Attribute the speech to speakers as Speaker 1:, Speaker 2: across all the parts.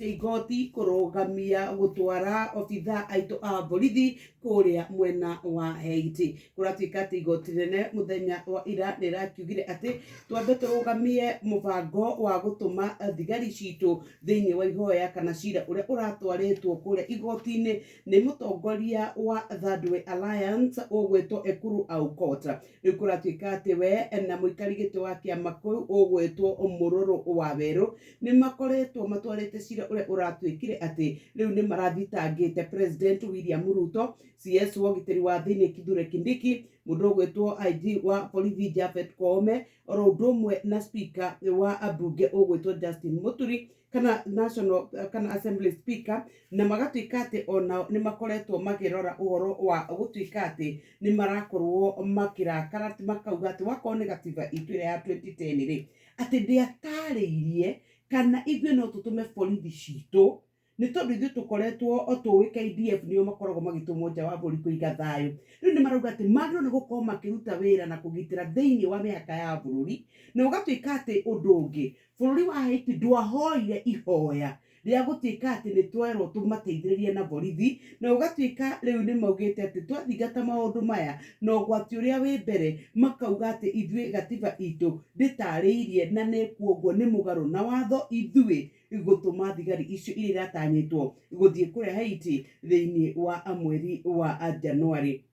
Speaker 1: igoti kurugamia gutwara obitha aitu a borithi kuria mwena wa Haiti. Kuratuika ati igoti rinene muthenya wa ira nirakiugire ati twambe turugamie mubango wa gutuma thigari citu thiini wa ihoya kana cira uria uratwaritwo kuria igoti-ini ni mutongoria wa Thirdway Alliance ugwitwo Ekuru Aukot. Riu kuratuika ati we na muikari giti wa kiama kiu ugwitwo Mururu wa Weru ni makoretwo matwarite cira uria uratuikire ati riu ni marathitangite President William Ruto, CS wa ugitiri wa thiini Kithure Kindiki, mundu ugwitwo IG wa borithi Japhet Koome, oro undu umwe na speaker wa abunge ugwitwo Justin Muturi kana National kana Assembly Speaker, na magatuika ati ona ni makoretwo magirora uhoro wa gutuika ati ni marakorwo makirakara makauga ati wakorwo ni gatiba itu ya 2010 ri ati ndiatariirie kana ithuĩ no tutume borithi citu ni tondu ithuĩ tukoretwo tuwi KDF nio makoragwo magitumwo nja wa bũrũri kũiga thayũ. Riu ni marauga ati magĩrĩirwo ni gukorwo makiruta wĩra na kũgitĩra thĩinĩ wa mĩhaka ya bũrũri, na ũgatuĩka atĩ ũndũ ũngĩ bũrũri wa Haiti ndwahoire ihoya rĩa gũtuĩka atĩ nĩ twerwo tũmateithĩrĩrie na borithi, na ũgatuĩka rĩu nĩ maugĩte atĩ twathingata maũndũ maya na ũgwati ũrĩa wĩ mbere makauga atĩ ithuĩ gatiba itũ ndĩtarĩirie na nĩkuoguo nĩ mũgarũ na watho ithuĩ gũtũma thigari icio iria iratanyĩtwo gũthiĩ kũrĩa Haiti thĩinĩ wa mweri wa Januari.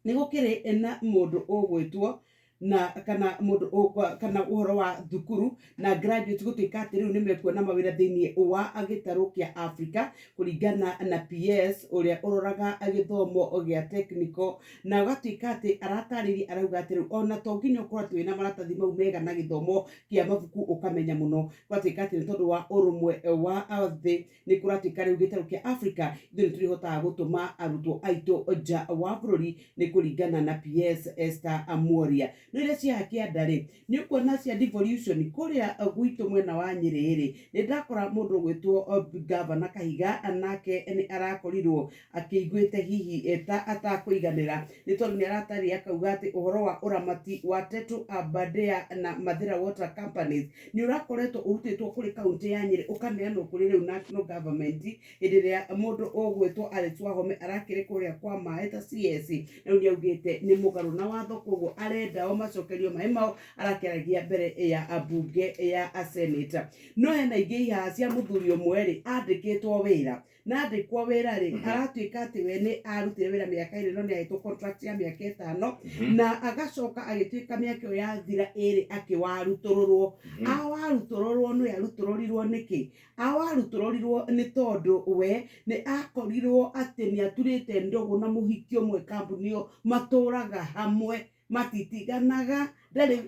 Speaker 1: Nĩ gũkĩrĩ na mũndũ ũgwĩtwo na kana mundu kana uhoro wa thukuru na graduate gutuika ati riu nimekuona mawira thiini wa agitaru kia Africa kuringana na PS uria uroraga githomo gia technical, na gatuika ati aratariri arauga ati riu ona to nginya ukorwo ati wina maratathi mau mega na githomo kia mabuku ukamenya muno. Gatuika ati ni tondu wa urumwe wa thi ni kuratuika riu gitaru kia Africa ithuĩ nĩtũrĩhotaga gutuma arutwo aitu nja wa bũrũri ni kuringana na PS Esther Amuoria. Nire cia kiandari ni kuona cia devolution kuria gwitu mwena wa Nyeri ni ndakora mundu gwitwo Governor Kahiga anake ni arakorirwo akiiguite hihi eta atakuiganira ni tondu ni aratari akauga ati uhoro wa uramati wa Tetu Aberdare na Mathira Water Companies ni urakoretwo urutitwo kuri kaunti ya Nyeri ukaneanwo kuri riu national government iriria mundu ugwitwo Alex Wahome arakire kuria kwa maĩ ta CS na ni augite ni mugaru na watho koguo arenda macokerio mai mao arakeragia mbere ya abunge ya Senate. No hena ingĩ ihaha cia muthuri ũmwe ri andĩkĩtwo wĩra na andĩkwo wĩra ri aratuĩka atĩ we nĩ arutire wĩra mĩaka ĩrĩ no nĩ ahetwo contract ya mĩaka 5 na agacoka agĩtuĩka mĩaka ĩyo yathira ĩrĩ akĩwarutũrũrwo. Awarutũrũrwo nĩ arutũrũrirwo nĩkĩ? Awarutũrũrirwo nĩ tondũ we nĩ akorirwo atĩ nĩ aturĩte ndogo na mũhiki ũmwe kambuni ĩyo matũraga hamwe matitiganaga ndari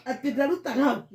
Speaker 1: ati ndarutaga